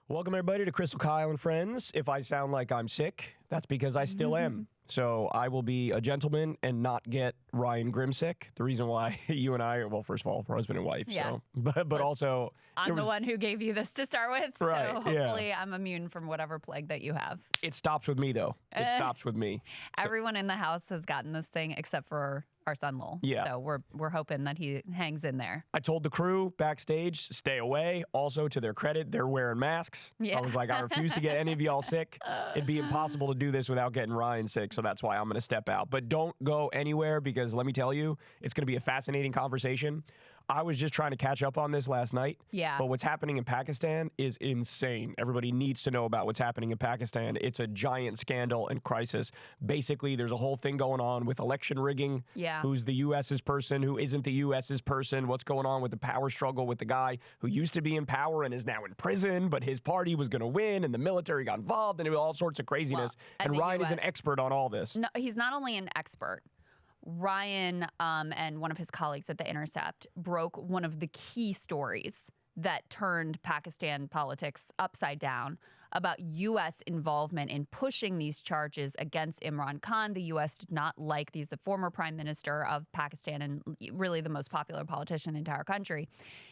Welcome, everybody, to Crystal, Kyle, and Friends. If I sound like I'm sick, that's because I still am. So I will be a gentleman and not get Ryan Grimsick. The reason why you and I are, well, first of all, we're husband and wife. Yeah. So, but also... I'm the one who gave you this to start with. Right, So hopefully I'm immune from whatever plague that you have. It stops with me, though. It stops with me. Everyone in the house has gotten this thing except for our son Lowell. Yeah. So we're hoping that he hangs in there. I told the crew backstage, stay away. Also, to their credit, they're wearing masks. Yeah. I was like, I refuse to get any of y'all sick. It'd be impossible to do this without getting Ryan sick, so that's why I'm going to step out. But don't go anywhere because let me tell you, it's going to be a fascinating conversation. I was just trying to catch up on this last night. Yeah. But what's happening in Pakistan is insane. Everybody needs to know about what's happening in Pakistan. It's a giant scandal and crisis. Basically, there's a whole thing going on with election rigging. Yeah. Who's the U.S.'s person? Who isn't the U.S.'s person? What's going on with the power struggle with the guy who used to be in power and is now in prison, but his party was going to win and the military got involved and it was all sorts of craziness. Well, and Ryan is an expert on all this. No, he's not only an expert. Ryan and one of his colleagues at The Intercept broke one of the key stories that turned Pakistan politics upside down about U.S. involvement in pushing these charges against Imran Khan. The U.S. did not like these, the former prime minister of Pakistan and really the most popular politician in the entire country.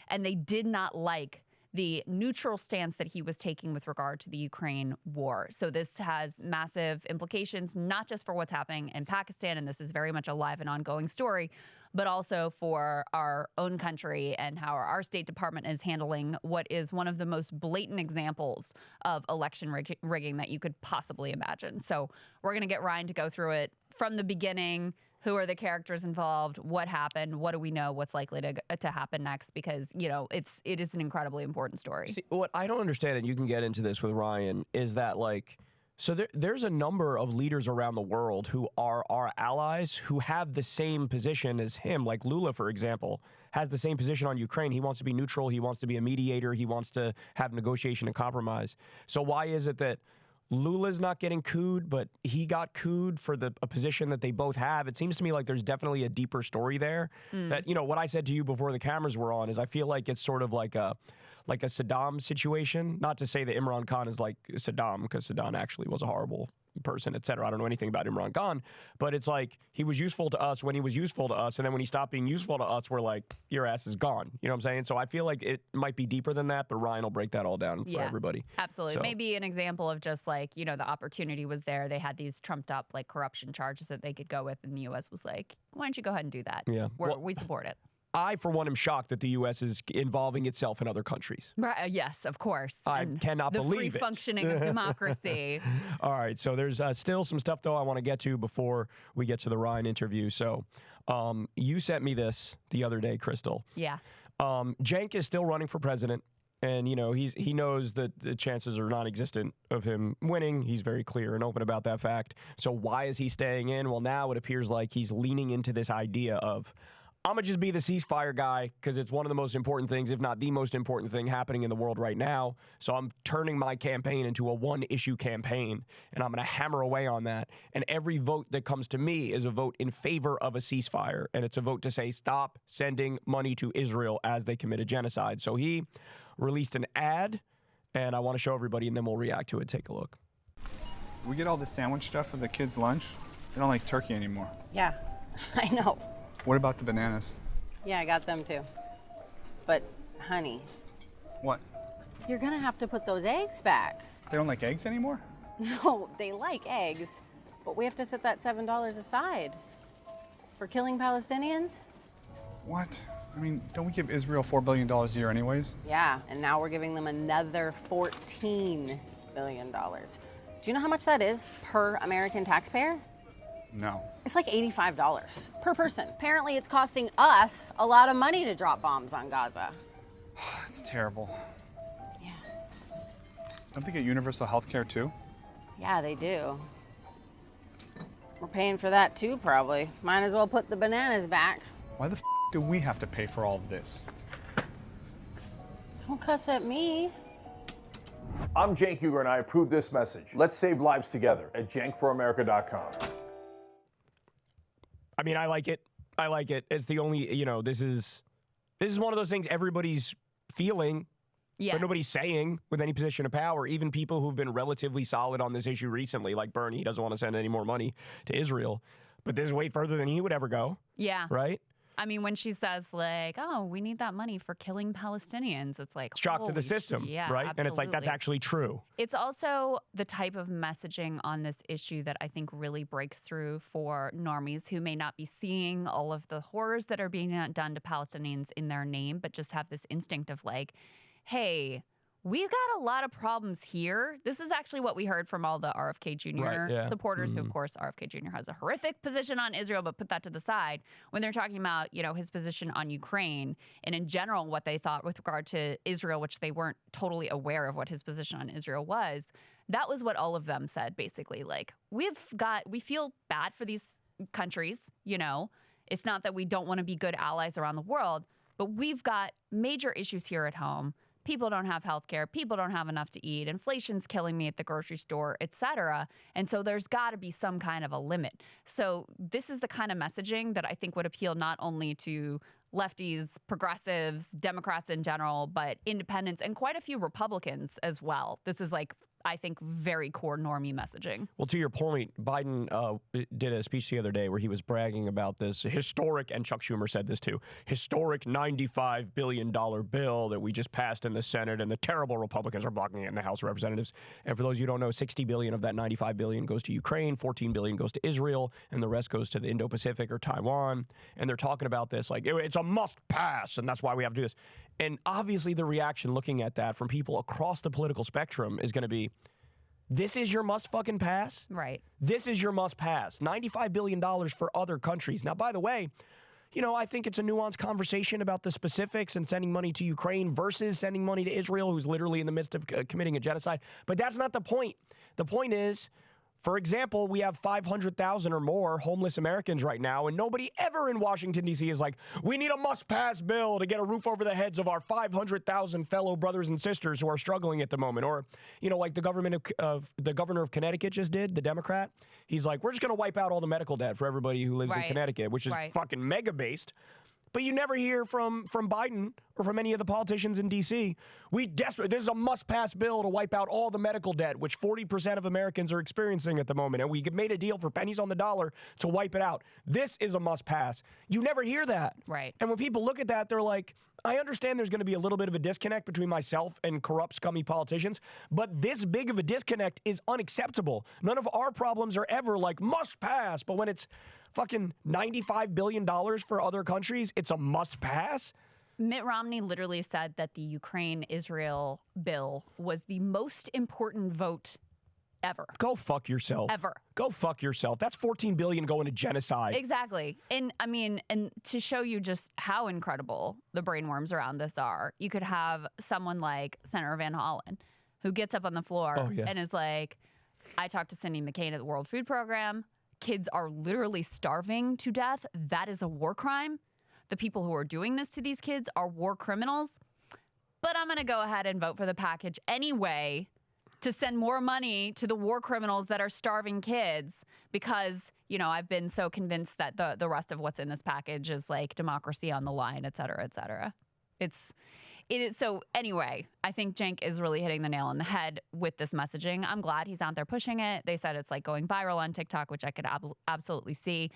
And they did not like the neutral stance that he was taking with regard to the Ukraine war. So this has massive implications, not just for what's happening in Pakistan, and this is very much a live and ongoing story, but also for our own country and how our State Department is handling what is one of the most blatant examples of election rigging that you could possibly imagine. So we're going to get Ryan to go through it from the beginning. Who are the characters involved? What happened? What do we know? What's likely to happen next? Because, you know, it is an incredibly important story. See, what I don't understand, and you can get into this with Ryan, is that, like, so there's a number of leaders around the world who are our allies who have the same position as him. Like Lula, for example, has the same position on Ukraine. He wants to be neutral. He wants to be a mediator. He wants to have negotiation and compromise. So why is it that Lula's not getting cooed, but he got cooed for a position that they both have? It seems to me like there's definitely a deeper story there. That, you know, what I said to you before the cameras were on is I feel like it's sort of like a Saddam situation. Not to say that Imran Khan is like Saddam, because Saddam actually was a horrible person, et cetera. I don't know anything about Imran Khan, but it's like he was useful to us when he was useful to us, and then when he stopped being useful to us, we're like, your ass is gone. You know what I'm saying? So I feel like it might be deeper than that, but Ryan will break that all down for everybody. Absolutely. So. Maybe an example of just like, you know, the opportunity was there. They had these trumped up like corruption charges that they could go with, and the U.S. was like, why don't you go ahead and do that? Yeah. We support it. I, for one, am shocked that the U.S. is involving itself in other countries. Right, yes, of course. I cannot believe it. The free functioning of democracy. All right, so there's still some stuff, though, I want to get to before we get to the Ryan interview. So you sent me this the other day, Crystal. Yeah. Cenk is still running for president, and, you know, he knows that the chances are non-existent of him winning. He's very clear and open about that fact. So why is he staying in? Well, now it appears like he's leaning into this idea of, I'm going to just be the ceasefire guy because it's one of the most important things, if not the most important thing happening in the world right now. So I'm turning my campaign into a one-issue campaign, and I'm going to hammer away on that. And every vote that comes to me is a vote in favor of a ceasefire, and it's a vote to say stop sending money to Israel as they commit a genocide. So he released an ad, and I want to show everybody, and then we'll react to it. Take a look. We get all the sandwich stuff for the kids' lunch. They don't like turkey anymore. Yeah, I know. What about the bananas? Yeah, I got them too. But, honey, What? you're gonna have to put those eggs back. They don't like eggs anymore? No, they like eggs, but we have to set that $7 aside. For killing Palestinians? What? I mean, don't we give Israel $4 billion a year anyways? Yeah, and now we're giving them another $14 billion. Do you know how much that is per American taxpayer? No. It's like $85 per person. Apparently it's costing us a lot of money to drop bombs on Gaza. That's terrible. Yeah. Don't they get universal health care too? Yeah, they do. We're paying for that too, probably. Might as well put the bananas back. Why the do we have to pay for all of this? Don't cuss at me. I'm Cenk Uygur, and I approve this message. Let's save lives together at cenkforamerica.com. I mean, I like it. I like it. It's the only, you know, this is one of those things everybody's feeling. Yeah. But nobody's saying with any position of power, even people who've been relatively solid on this issue recently, like Bernie, he doesn't want to send any more money to Israel. But this is way further than he would ever go. Yeah. Right? I mean, when she says, like, oh, we need that money for killing Palestinians, it's like, shock to the system, yeah, right? Absolutely. And it's like, that's actually true. It's also the type of messaging on this issue that I think really breaks through for normies who may not be seeing all of the horrors that are being done to Palestinians in their name, but just have this instinct of like, hey, we've got a lot of problems here. This is actually what we heard from all the RFK Jr. supporters, who, of course, RFK Jr. has a horrific position on Israel, but put that to the side. When they're talking about, his position on Ukraine and in general what they thought with regard to Israel, which they weren't totally aware of what his position on Israel was, that was what all of them said, basically. Like, we feel bad for these countries, It's not that we don't want to be good allies around the world, but we've got major issues here at home. People don't have health care. People don't have enough to eat. Inflation's killing me at the grocery store, et cetera. And so there's got to be some kind of a limit. So this is the kind of messaging that I think would appeal not only to lefties, progressives, Democrats in general, but independents and quite a few Republicans as well. This is like, I think, very core normie messaging. Well, to your point, Biden did a speech the other day where he was bragging about this historic, and Chuck Schumer said this too, historic $95 billion bill that we just passed in the Senate, and the terrible Republicans are blocking it in the House of Representatives. And for those who don't know, $60 billion of that $95 billion goes to Ukraine, $14 billion goes to Israel, and the rest goes to the Indo-Pacific or Taiwan. And they're talking about this like, it's a must pass, and that's why we have to do this. And obviously the reaction looking at that from people across the political spectrum is going to be, this is your must fucking pass? Right. This is your must pass. $95 billion for other countries. Now, by the way, I think it's a nuanced conversation about the specifics and sending money to Ukraine versus sending money to Israel, who's literally in the midst of committing a genocide. But that's not the point. The point is, for example, we have 500,000 or more homeless Americans right now, and nobody ever in Washington, D.C. is like, we need a must-pass bill to get a roof over the heads of our 500,000 fellow brothers and sisters who are struggling at the moment. Or, like the governor of Connecticut just did, the Democrat. He's like, we're just going to wipe out all the medical debt for everybody who lives in Connecticut, which is fucking mega-based. But you never hear from Biden or from any of the politicians in D.C. This is a must-pass bill to wipe out all the medical debt, which 40% of Americans are experiencing at the moment. And we made a deal for pennies on the dollar to wipe it out. This is a must-pass. You never hear that. Right. And when people look at that, they're like, I understand there's going to be a little bit of a disconnect between myself and corrupt, scummy politicians, but this big of a disconnect is unacceptable. None of our problems are ever like must-pass, but when it's fucking $95 billion for other countries, it's a must-pass? Mitt Romney literally said that the Ukraine-Israel bill was the most important vote ever. Go fuck yourself. Ever. Go fuck yourself. That's $14 billion going to genocide. Exactly. And I mean, and to show you just how incredible the brainworms around this are, you could have someone like Senator Van Hollen who gets up on the floor and is like, I talked to Cindy McCain at the World Food Program. Kids are literally starving to death. That is a war crime. The people who are doing this to these kids are war criminals. But I'm going to go ahead and vote for the package anyway to send more money to the war criminals that are starving kids because, I've been so convinced that the rest of what's in this package is like democracy on the line, et cetera, et cetera. It is. So anyway, I think Cenk is really hitting the nail on the head with this messaging. I'm glad he's out there pushing it. They said it's like going viral on TikTok, which I could absolutely see.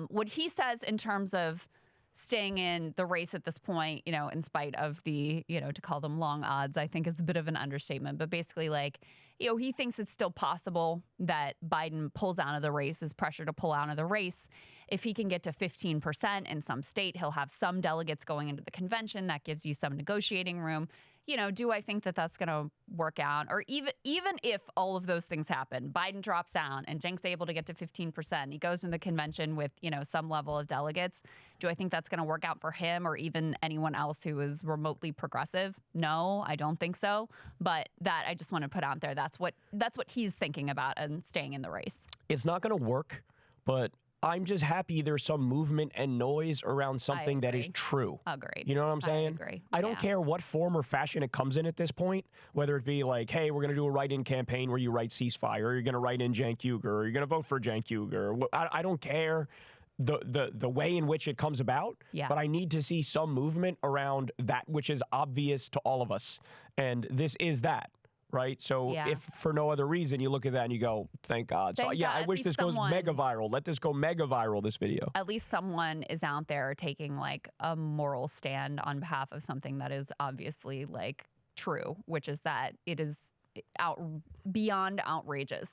What he says in terms of staying in the race at this point, in spite of the, to call them long odds, I think is a bit of an understatement. But basically, like, he thinks it's still possible that Biden pulls out of the race, is pressure to pull out of the race. If he can get to 15% in some state, he'll have some delegates going into the convention. That gives you some negotiating room. Do I think that that's going to work out? Or even if all of those things happen, Biden drops out and Cenk's able to get to 15%, he goes in the convention with, some level of delegates. Do I think that's going to work out for him or even anyone else who is remotely progressive? No, I don't think so. But that I just want to put out there. That's what he's thinking about and staying in the race. It's not going to work, but I'm just happy there's some movement and noise around something that is true. Agreed. You know what I'm saying? I agree. I don't care what form or fashion it comes in at this point, whether it be like, hey, we're going to do a write-in campaign where you write ceasefire, or you're going to write in Cenk Uygur, or you're going to vote for Cenk Uygur. I don't care. the way in which it comes about, but I need to see some movement around that which is obvious to all of us. And this is that, right? So if for no other reason, you look at that and you go, thank God. So yeah, I wish this goes mega viral. Let this go mega viral, this video. At least someone is out there taking like a moral stand on behalf of something that is obviously like true, which is that it is beyond outrageous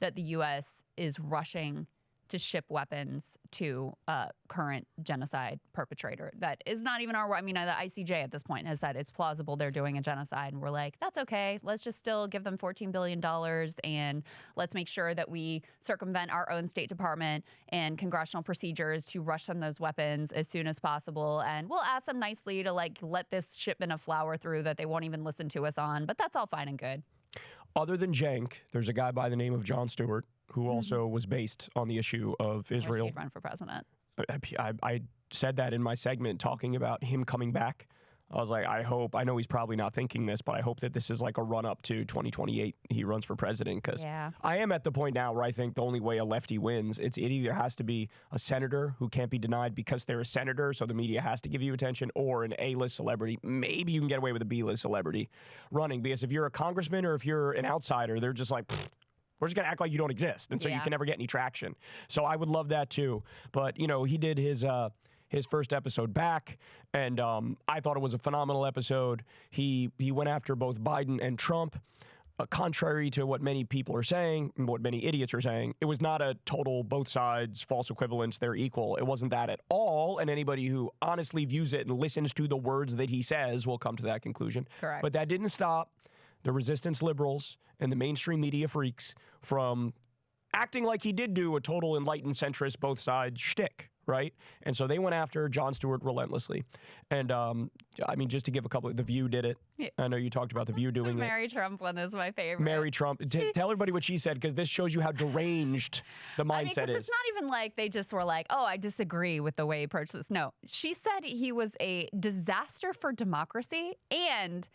that the U.S. is rushing to ship weapons to a current genocide perpetrator. That is not even our, I mean, the ICJ at this point has said it's plausible they're doing a genocide. And we're like, that's okay. Let's just still give them $14 billion and let's make sure that we circumvent our own State Department and congressional procedures to rush them those weapons as soon as possible. And we'll ask them nicely to like let this shipment of flour through that they won't even listen to us on. But that's all fine and good. Other than Cenk, there's a guy by the name of Jon Stewart who also was based on the issue of Israel. He'd run for president. I said that in my segment talking about him coming back. I was like, I know he's probably not thinking this, but I hope that this is like a run up to 2028. He runs for president because I am at the point now where I think the only way a lefty wins, it either has to be a senator who can't be denied because they're a senator, so the media has to give you attention, or an A-list celebrity. Maybe you can get away with a B-list celebrity running, because if you're a congressman or if you're an outsider, they're just like, we're just going to act like you don't exist, and so you can never get any traction. So I would love that too. But, you know, he did his first episode back, and I thought it was a phenomenal episode. He went after both Biden and Trump. Contrary to what many people are saying, and what many idiots are saying, it was not a total both sides, false equivalence, they're equal. It wasn't that at all, and anybody who honestly views it and listens to the words that he says will come to that conclusion. Correct. But that didn't stop the resistance liberals and the mainstream media freaks from acting like he did do a total enlightened centrist both sides shtick, right? And so they went after Jon Stewart relentlessly. And I mean, just to give a couple, The View did it. Yeah. I know you talked about The View doing it. Mary Trump one is my favorite. Mary Trump. Tell everybody what she said, because this shows you how deranged the mindset is. It's not even like they just were like, oh, I disagree with the way he approached this. No, she said he was a disaster for democracy and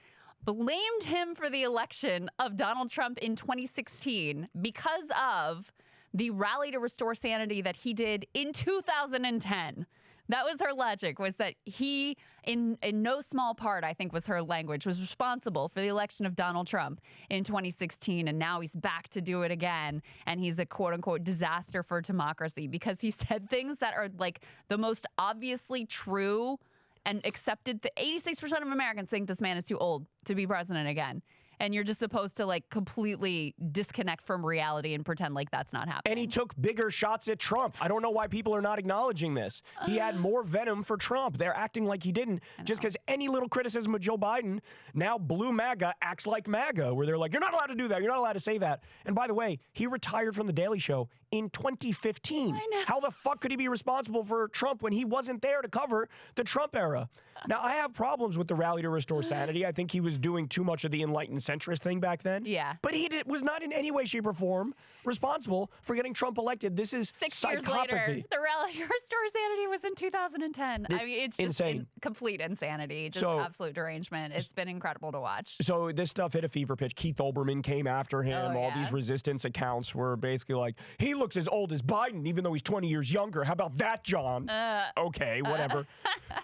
blamed him for the election of Donald Trump in 2016 because of the rally to restore sanity that he did in 2010. That was her logic, was that he, in no small part, I think was her language, was responsible for the election of Donald Trump in 2016. And now he's back to do it again. And he's a quote unquote disaster for democracy because he said things that are like the most obviously true and accepted. 86% of Americans think this man is too old to be president again. And you're just supposed to like completely disconnect from reality and pretend like that's not happening. And he took bigger shots at Trump. I don't know why people are not acknowledging this. He had more venom for Trump. They're acting like he didn't. Just because any little criticism of Joe Biden, now blue MAGA acts like MAGA, where they're like, you're not allowed to do that. You're not allowed to say that. And by the way, he retired from The Daily Show in 2015. I know. How the fuck could he be responsible for Trump when he wasn't there to cover the Trump era? Now, I have problems with the rally to restore sanity. I think he was doing too much of the enlightened centrist thing back then. Yeah. But he was not in any way, shape, or form responsible for getting Trump elected. This is 6 years psychopathy. later, the rally to restore sanity was in 2010. I mean, it's just insane. Complete insanity, just absolute derangement. It's been incredible to watch. So this stuff hit a fever pitch. Keith Olbermann came after him. All these resistance accounts were basically like, he looks as old as Biden, even though he's 20 years younger. How about that, John? Okay, whatever.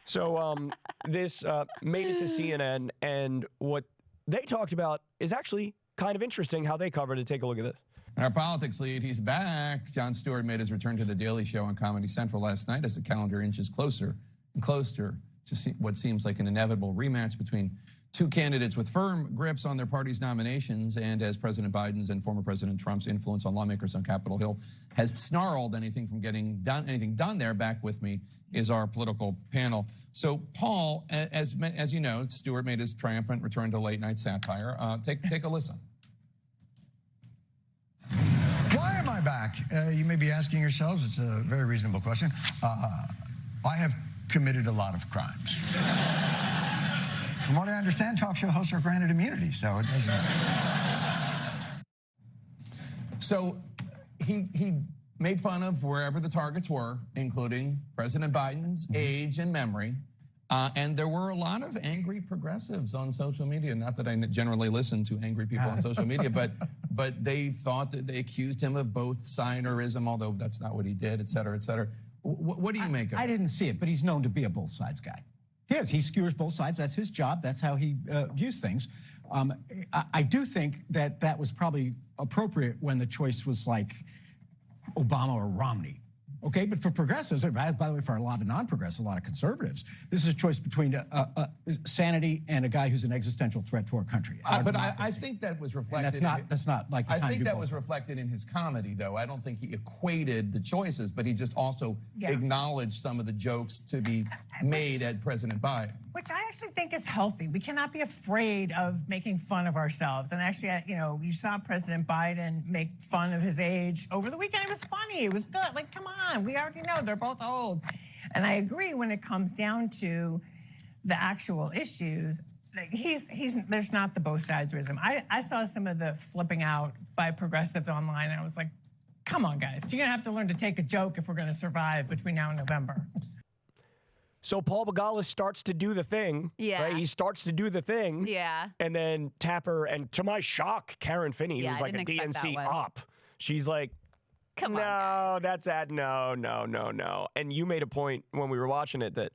So this made it to CNN, and what they talked about is actually kind of interesting how they covered it. Take a look at this. Our politics lead, he's back. Jon Stewart made his return to The Daily Show on Comedy Central last night as the calendar inches closer and closer to what seems like an inevitable rematch between two candidates with firm grips on their party's nominations, and as President Biden's and former President Trump's influence on lawmakers on Capitol Hill has snarled anything from getting anything done there. Back with me is our political panel. So, Paul, as you know, Stewart made his triumphant return to late night satire. Take a listen. Why am I back? You may be asking yourselves. It's a very reasonable question. I have committed a lot of crimes. From what I understand, talk show hosts are granted immunity, so it doesn't. So he made fun of wherever the targets were, including President Biden's age and memory. And there were a lot of angry progressives on social media. Not that I generally listen to angry people on social media, but they thought that they accused him of both siderism, although that's not what he did, et cetera, et cetera. What do you make of it? I didn't see it, but he's known to be a both sides guy. He is. He skewers both sides. That's his job. That's how he views things. I do think that was probably appropriate when the choice was like Obama or Romney. Okay, but for progressives, by the way, for a lot of non-progressives, a lot of conservatives, this is a choice between sanity and a guy who's an existential threat to our country. But I think that was reflected. And that's not like the time I think to do that both. was reflected in his comedy, though. I don't think he equated the choices, but he just also acknowledged some of the jokes to be made at President Biden. Which I actually think is healthy. We cannot be afraid of making fun of ourselves. And actually, you saw President Biden make fun of his age over the weekend. It was funny. It was good. Like, come on. We already know they're both old. And I agree when it comes down to the actual issues. Like, there's not the both sides wisdom. I saw some of the flipping out by progressives online, and I was like, come on, guys. You're going to have to learn to take a joke if we're going to survive between now and November. So Paul Begala starts to do the thing. Yeah. Right? He starts to do the thing. Yeah. And then Tapper, and to my shock, Karen Finney, Yeah, who's I like a didn't expect DNC that one. op, she's like, Come on. no, that's that. No. And you made a point when we were watching it that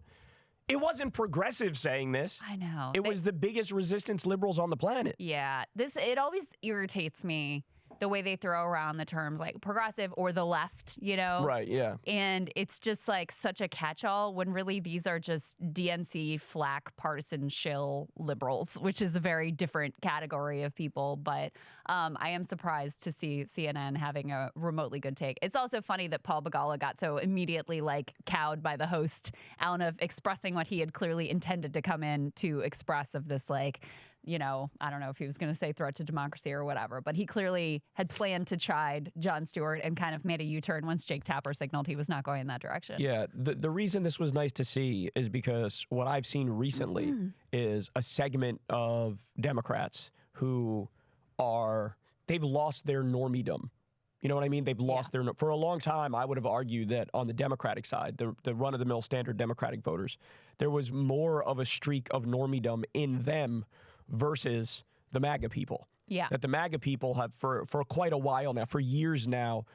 it wasn't progressive saying this. I know. It was the biggest resistance liberals on the planet. Yeah. It always irritates me the way they throw around the terms like progressive or the left, Right, yeah. And it's just like such a catch-all when really these are just DNC flack partisan shill liberals, which is a very different category of people. But I am surprised to see CNN having a remotely good take. It's also funny that Paul Begala got so immediately like cowed by the host, Alan, of expressing what he had clearly intended to come in to express of this like, I don't know if he was going to say threat to democracy or whatever, but he clearly had planned to chide Jon Stewart and kind of made a U-turn once Jake Tapper signaled he was not going in that direction. Yeah, the reason this was nice to see is because what I've seen recently is a segment of Democrats who they've lost their normiedom. You know what I mean? They've lost for a long time, I would have argued that on the Democratic side, the run-of-the-mill standard Democratic voters, there was more of a streak of normiedom in them versus the MAGA people. Yeah. That the MAGA people have for quite a while now, for years now.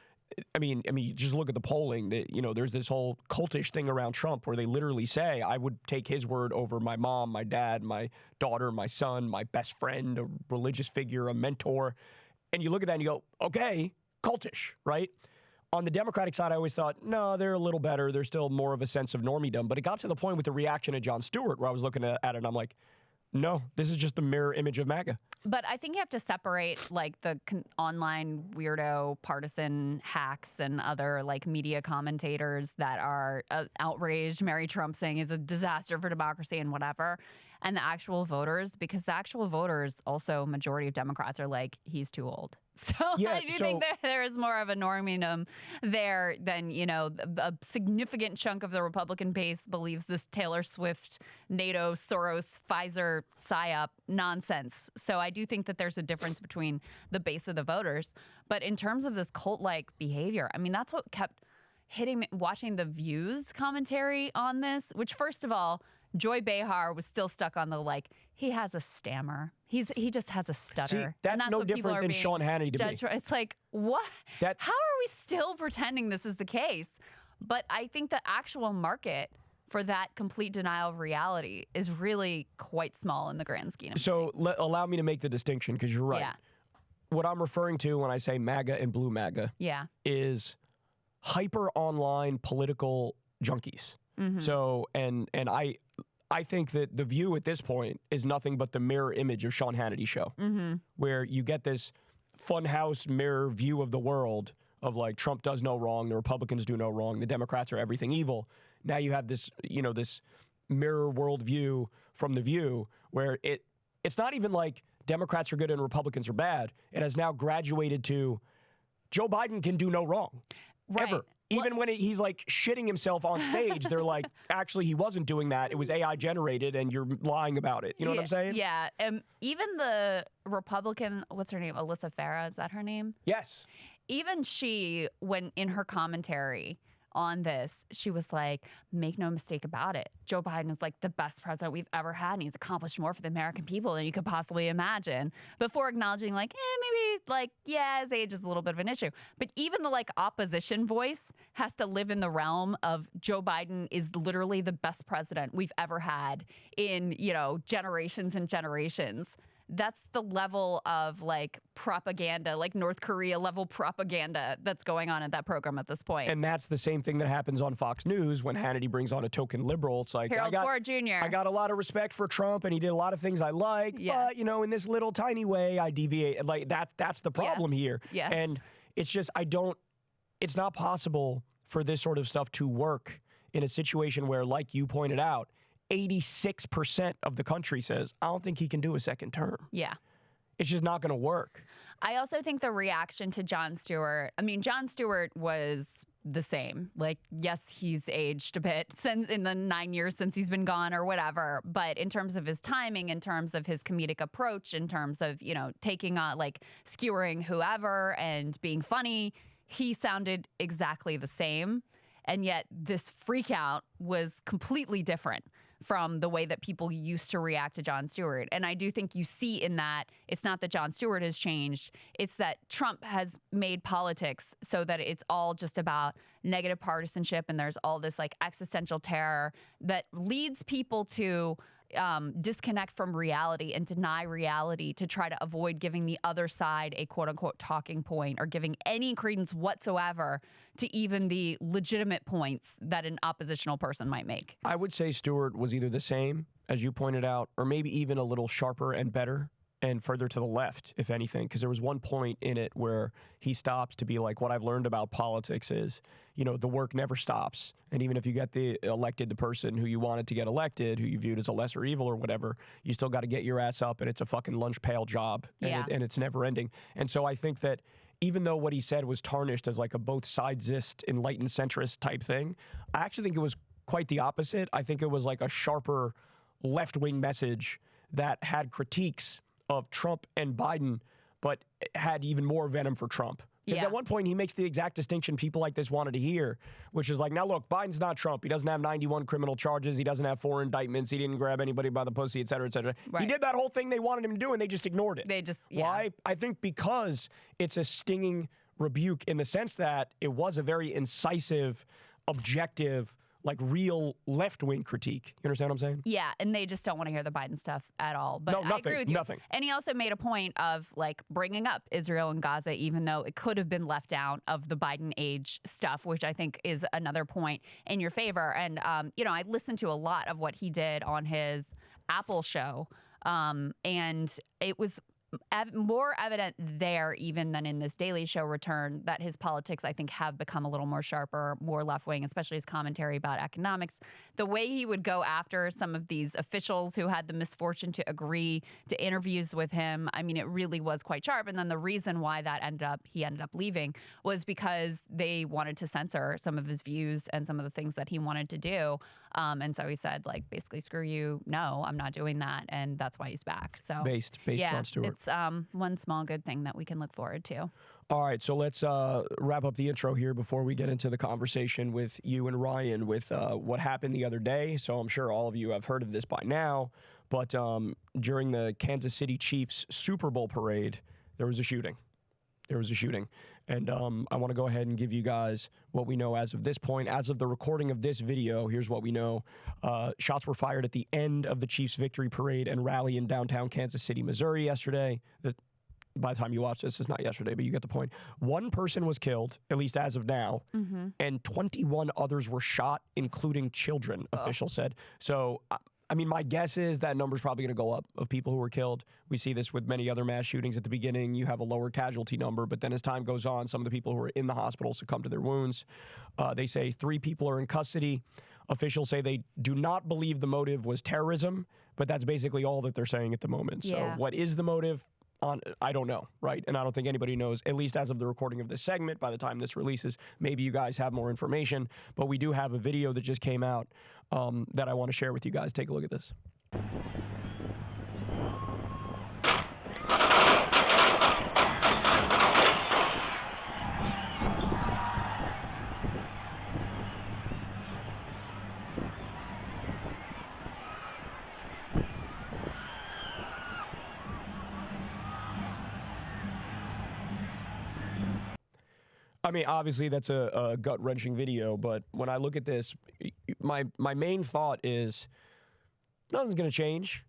I mean, you just look at the polling. That there's this whole cultish thing around Trump where they literally say, "I would take his word over my mom, my dad, my daughter, my son, my best friend, a religious figure, a mentor." And you look at that and you go, "Okay, cultish, right?" On the Democratic side, I always thought, no, they're a little better. There's still more of a sense of normiedom. But it got to the point with the reaction of Jon Stewart where I was looking at it and I'm like, no, this is just a mirror image of MAGA. But I think you have to separate like the online weirdo partisan hacks and other like media commentators that are outraged Mary Trump saying is a disaster for democracy and whatever, and the actual voters, because the actual voters, also majority of Democrats are like, he's too old. So I do think that there is more of a normiedom there than, a significant chunk of the Republican base believes this Taylor Swift, NATO, Soros, Pfizer, PSYOP nonsense. So I do think that there's a difference between the base of the voters. But in terms of this cult-like behavior, I mean, that's what kept hitting me, watching the Views commentary on this, which first of all, Joy Behar was still stuck on the like, he has a stammer. He just has a stutter. See, that's no different than Sean Hannity to me. It's like, what? How are we still pretending this is the case? But I think the actual market for that complete denial of reality is really quite small in the grand scheme of things. So allow me to make the distinction, because you're right. Yeah. What I'm referring to when I say MAGA and blue MAGA is hyper online political junkies. Mm-hmm. So, and I think that The View at this point is nothing but the mirror image of Sean Hannity's show, where you get this funhouse mirror view of the world of like Trump does no wrong, the Republicans do no wrong, the Democrats are everything evil. Now you have this, this mirror worldview from The View where it's not even like Democrats are good and Republicans are bad. It has now graduated to Joe Biden can do no wrong, ever. Even when he's like shitting himself on stage, they're like, actually, he wasn't doing that. It was AI generated and you're lying about it. You know what I'm saying? Yeah. Even the Republican, what's her name? Alyssa Farah, is that her name? Yes. Even she, when in her commentary on this, she was like, make no mistake about it. Joe Biden is like the best president we've ever had, and he's accomplished more for the American people than you could possibly imagine, before acknowledging like, maybe like, yeah, his age is a little bit of an issue. But even the like opposition voice has to live in the realm of Joe Biden is literally the best president we've ever had in, you know, generations and generations. That's the level of like propaganda, like North Korea level propaganda that's going on at that program at this point. And that's the same thing that happens on Fox News when Hannity brings on a token liberal. It's like, Harold Ford Jr. I got a lot of respect for Trump and he did a lot of things I like, but, you know, in this little tiny way, I deviate. Like that's the problem here. Yes. And it's just, it's not possible for this sort of stuff to work in a situation where, like you pointed out, 86% of the country says, I don't think he can do a second term. Yeah. It's just not going to work. I also think the reaction to Jon Stewart, I mean, Jon Stewart was the same. Like, yes, he's aged a bit since in the 9 years since he's been gone or whatever. But in terms of his timing, in terms of his comedic approach, in terms of, you know, taking on like skewering whoever and being funny, he sounded exactly the same. And yet this freak out was completely different from the way that people used to react to Jon Stewart. And I do think you see in that, it's not that Jon Stewart has changed, it's that Trump has made politics so that it's all just about negative partisanship, and there's all this like existential terror that leads people to disconnect from reality and deny reality to try to avoid giving the other side a quote unquote talking point or giving any credence whatsoever to even the legitimate points that an oppositional person might make. I would say Stewart was either the same, as you pointed out, or maybe even a little sharper and better and further to the left, if anything, because there was one point in it where he stops to be like, what I've learned about politics is, you know, the work never stops. And even if you get the person who you wanted to get elected, who you viewed as a lesser evil or whatever, you still got to get your ass up, and it's a fucking lunch pail job, and it's never ending. And so I think that even though what he said was tarnished as like a both sidesist, enlightened centrist type thing, I actually think it was quite the opposite. I think it was like a sharper left-wing message that had critiques of Trump and Biden, but had even more venom for Trump. Because at one point he makes the exact distinction people like this wanted to hear, which is like, now look, Biden's not Trump. He doesn't have 91 criminal charges. He doesn't have 4 indictments. He didn't grab anybody by the pussy, et cetera, et cetera. Right. He did that whole thing they wanted him to do, and they just ignored it. They just, Why? I think because it's a stinging rebuke in the sense that it was a very incisive, objective, like real left-wing critique. You understand what I'm saying? Yeah, and they just don't want to hear the Biden stuff at all. But no, nothing, I agree with you. Nothing. And he also made a point of like bringing up Israel and Gaza, even though it could have been left out of the Biden age stuff, which I think is another point in your favor. And, you know, I listened to a lot of what he did on his Apple show, and it was more evident there even than in this Daily Show return that his politics, I think, have become a little more sharper, more left-wing, especially his commentary about economics. The way he would go after some of these officials who had the misfortune to agree to interviews with him, I mean, it really was quite sharp. And then the reason why that he ended up leaving was because they wanted to censor some of his views and some of the things that he wanted to do. And so he said, like, basically, screw you. No, I'm not doing that. And that's why he's back. So based Jon Stewart. It's one small good thing that we can look forward to. All right, so let's wrap up the intro here before we get into the conversation with you and Ryan with what happened the other day. So I'm sure all of you have heard of this by now, but during the Kansas City Chiefs Super Bowl parade, there was a shooting. And I want to go ahead and give you guys what we know as of this point. As of the recording of this video, here's what we know. Shots were fired at the end of the Chiefs victory parade and rally in downtown Kansas City, Missouri yesterday. By the time you watch this, it's not yesterday, but you get the point. One person was killed, at least as of now, and 21 others were shot, including children, officials said. So, I mean, my guess is that number's probably going to go up of people who were killed. We see this with many other mass shootings. At the beginning, you have a lower casualty number, but then as time goes on, some of the people who are in the hospital succumb to their wounds. They say 3 people are in custody. Officials say they do not believe the motive was terrorism, but that's basically all that they're saying at the moment. So what is the motive? I don't know, right? And I don't think anybody knows, at least as of the recording of this segment. By the time this releases, maybe you guys have more information. But we do have a video that just came out that I want to share with you guys. Take a look at this. I mean, obviously that's a gut-wrenching video, but when I look at this, my main thought is nothing's going to change.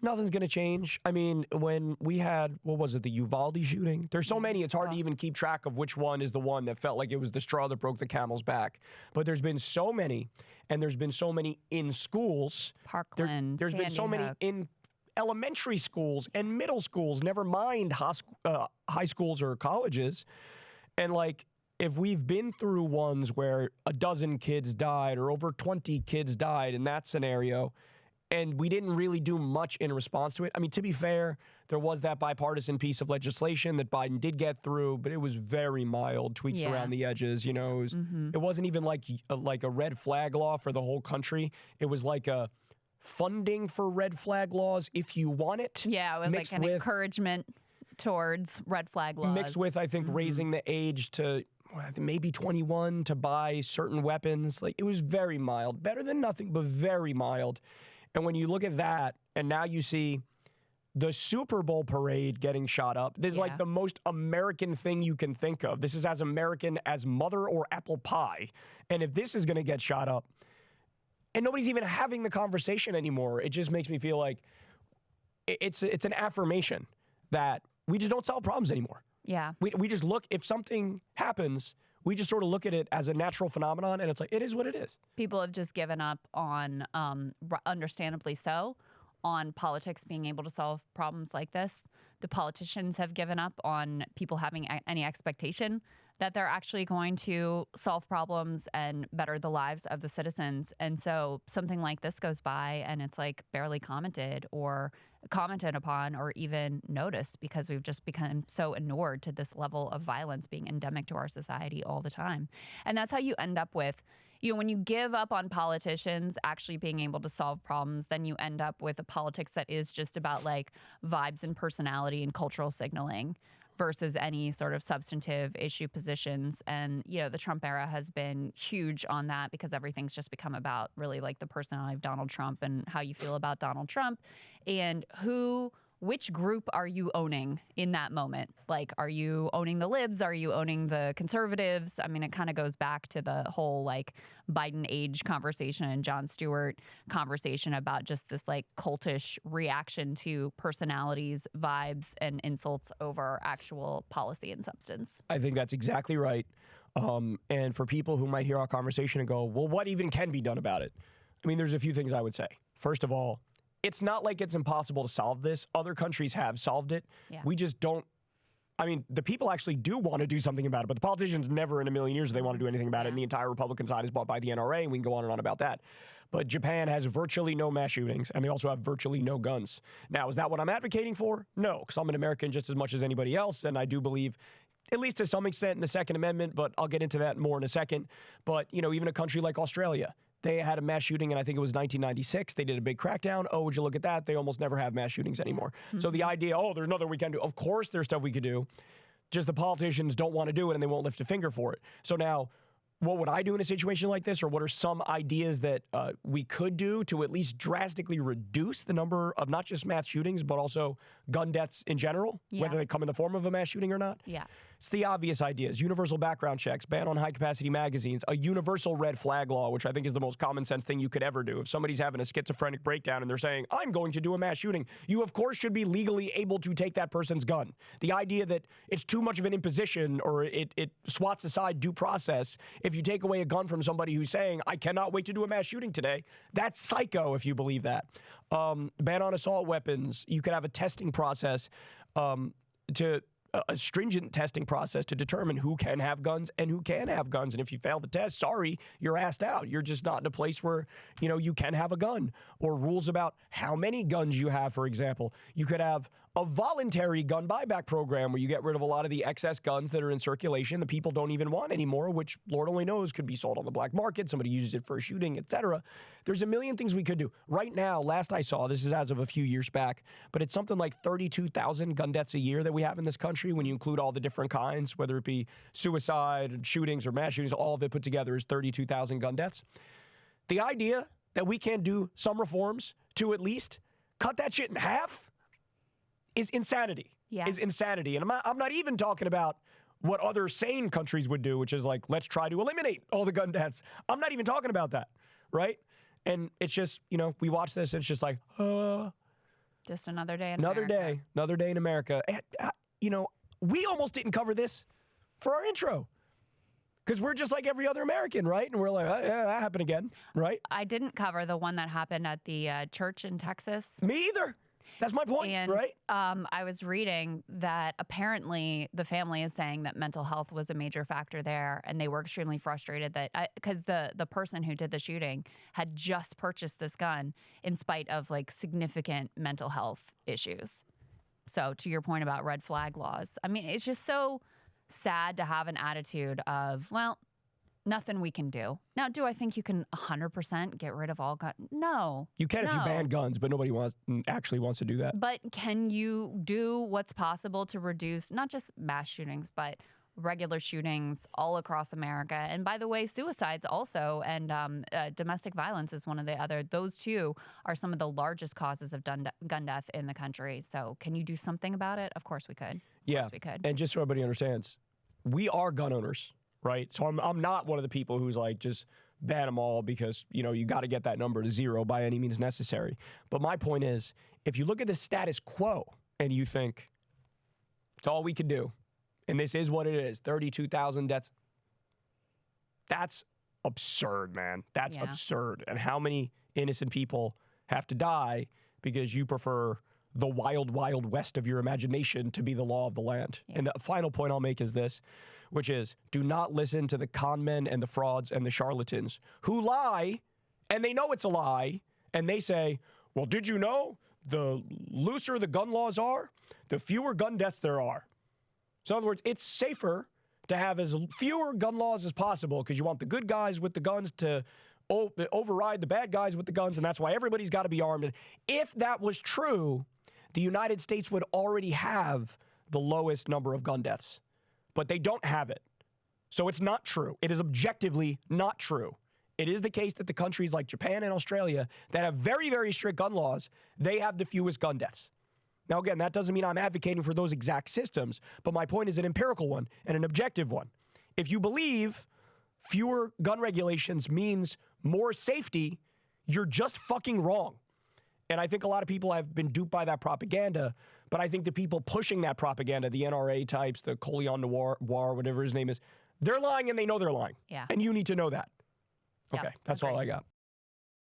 Nothing's going to change. I mean, when we had, what was it, the Uvalde shooting? There's so many, it's hard to even keep track of which one is the one that felt like it was the straw that broke the camel's back. But there's been so many, and there's been so many in schools. Parkland, There's been so many in elementary schools and middle schools, never mind high schools or colleges. And like, if we've been through ones where a dozen kids died or over 20 kids died in that scenario, and we didn't really do much in response to it. I mean, to be fair, there was that bipartisan piece of legislation that Biden did get through, but it was very mild, tweaks around the edges. You know, it wasn't even like a red flag law for the whole country. It was like a funding for red flag laws if you want it. Yeah, it was like an encouragement towards red flag laws. Mixed with, I think, raising the age to maybe 21 to buy certain weapons. Like, it was very mild. Better than nothing, but very mild. And when you look at that, and now you see the Super Bowl parade getting shot up, this is like the most American thing you can think of. This is as American as mother or apple pie. And if this is going to get shot up, and nobody's even having the conversation anymore, it just makes me feel like it's an affirmation that we just don't solve problems anymore. Yeah. We just look, if something happens, we just sort of look at it as a natural phenomenon, and it's like, it is what it is. People have just given up on, understandably so, on politics being able to solve problems like this. The politicians have given up on people having any expectation that they're actually going to solve problems and better the lives of the citizens. And so something like this goes by and it's like barely commented upon or even noticed because we've just become so inured to this level of violence being endemic to our society all the time. And that's how you end up with, you know, when you give up on politicians actually being able to solve problems, then you end up with a politics that is just about like vibes and personality and cultural signaling versus any sort of substantive issue positions. And, you know, the Trump era has been huge on that because everything's just become about really like the personality of Donald Trump and how you feel about Donald Trump and which group are you owning in that moment? Like, are you owning the libs? Are you owning the conservatives? I mean, it kind of goes back to the whole like Biden age conversation and Jon Stewart conversation about just this like cultish reaction to personalities, vibes, and insults over actual policy and substance. I think that's exactly right. And for people who might hear our conversation and go, well, what even can be done about it? I mean, there's a few things I would say. First of all, it's not like it's impossible to solve this. Other countries have solved it. Yeah. We just don't. I mean, the people actually do want to do something about it, but the politicians never in a million years do they want to do anything about it. And the entire Republican side is bought by the NRA, and we can go on and on about that. But Japan has virtually no mass shootings, and they also have virtually no guns. Now, is that what I'm advocating for? No, because I'm an American just as much as anybody else, and I do believe, at least to some extent, in the Second Amendment, but I'll get into that more in a second. But, you know, even a country like Australia, they had a mass shooting, and I think it was 1996. They did a big crackdown. Oh, would you look at that? They almost never have mass shootings anymore. Mm-hmm. So the idea, oh, there's nothing we can do. Of course there's stuff we could do. Just the politicians don't want to do it, and they won't lift a finger for it. So now, what would I do in a situation like this, or what are some ideas that we could do to at least drastically reduce the number of not just mass shootings, but also gun deaths in general, whether they come in the form of a mass shooting or not? Yeah. It's the obvious ideas. Universal background checks, ban on high-capacity magazines, a universal red flag law, which I think is the most common sense thing you could ever do. If somebody's having a schizophrenic breakdown and they're saying, I'm going to do a mass shooting, you, of course, should be legally able to take that person's gun. The idea that it's too much of an imposition or it swats aside due process if you take away a gun from somebody who's saying, I cannot wait to do a mass shooting today, that's psycho if you believe that. Ban on assault weapons. You could have a testing process a stringent testing process to determine who can have guns and who can't have guns. And if you fail the test, sorry, you're asked out. You're just not in a place where, you know, you can have a gun. Or rules about how many guns you have, for example. You could have a voluntary gun buyback program where you get rid of a lot of the excess guns that are in circulation that people don't even want anymore, which Lord only knows could be sold on the black market. Somebody uses it for a shooting, etc. There's a million things we could do. Right now, last I saw, this is as of a few years back, but it's something like 32,000 gun deaths a year that we have in this country when you include all the different kinds, whether it be suicide, shootings, or mass shootings, all of it put together is 32,000 gun deaths. The idea that we can't do some reforms to at least cut that shit in half is insanity. Yeah. Is insanity. And I'm not even talking about what other sane countries would do, which is like, let's try to eliminate all the gun deaths. I'm not even talking about that, right? And it's just, we watch this and it's just like, just another day in another America. Another day in America. And, we almost didn't cover this for our intro. Because we're just like every other American, right? And we're like, oh, yeah, that happened again, right? I didn't cover the one that happened at the church in Texas. Me either. That's my point, And right? I was reading that apparently the family is saying that mental health was a major factor there, and they were extremely frustrated that because the person who did the shooting had just purchased this gun in spite of like significant mental health issues. So to your point about red flag laws, I mean, it's just so sad to have an attitude of, well, nothing we can do. Now, do I think you can 100% get rid of all guns? No. You can if you ban guns, but nobody actually wants to do that. But can you do what's possible to reduce not just mass shootings, but regular shootings all across America? And by the way, suicides also, and domestic violence is one of the other. Those two are some of the largest causes of gun death in the country. So can you do something about it? Of course we could. Of course we could. And just so everybody understands, we are gun owners, right? So I'm not one of the people who's like, just ban them all because, you got to get that number to 0 by any means necessary. But my point is, if you look at the status quo and you think, it's all we can do, and this is what it is, 32,000 deaths, that's absurd, man. That's absurd. And how many innocent people have to die because you prefer the wild, wild west of your imagination to be the law of the land. Yeah. And the final point I'll make is this, which is do not listen to the con men and the frauds and the charlatans who lie, and they know it's a lie, and they say, well, did you know the looser the gun laws are, the fewer gun deaths there are? So in other words, it's safer to have as fewer gun laws as possible because you want the good guys with the guns to override the bad guys with the guns, and that's why everybody's got to be armed. And if that was true, the United States would already have the lowest number of gun deaths, but they don't have it. So it's not true. It is objectively not true. It is the case that the countries like Japan and Australia that have very, very strict gun laws, they have the fewest gun deaths. Now, again, that doesn't mean I'm advocating for those exact systems, but my point is an empirical one and an objective one. If you believe fewer gun regulations means more safety, you're just fucking wrong. And I think a lot of people have been duped by that propaganda, but I think the people pushing that propaganda, the NRA types, the Colion Noir, whatever his name is, they're lying and they know they're lying. Yeah. And you need to know that. Yeah, Okay, that's all I got.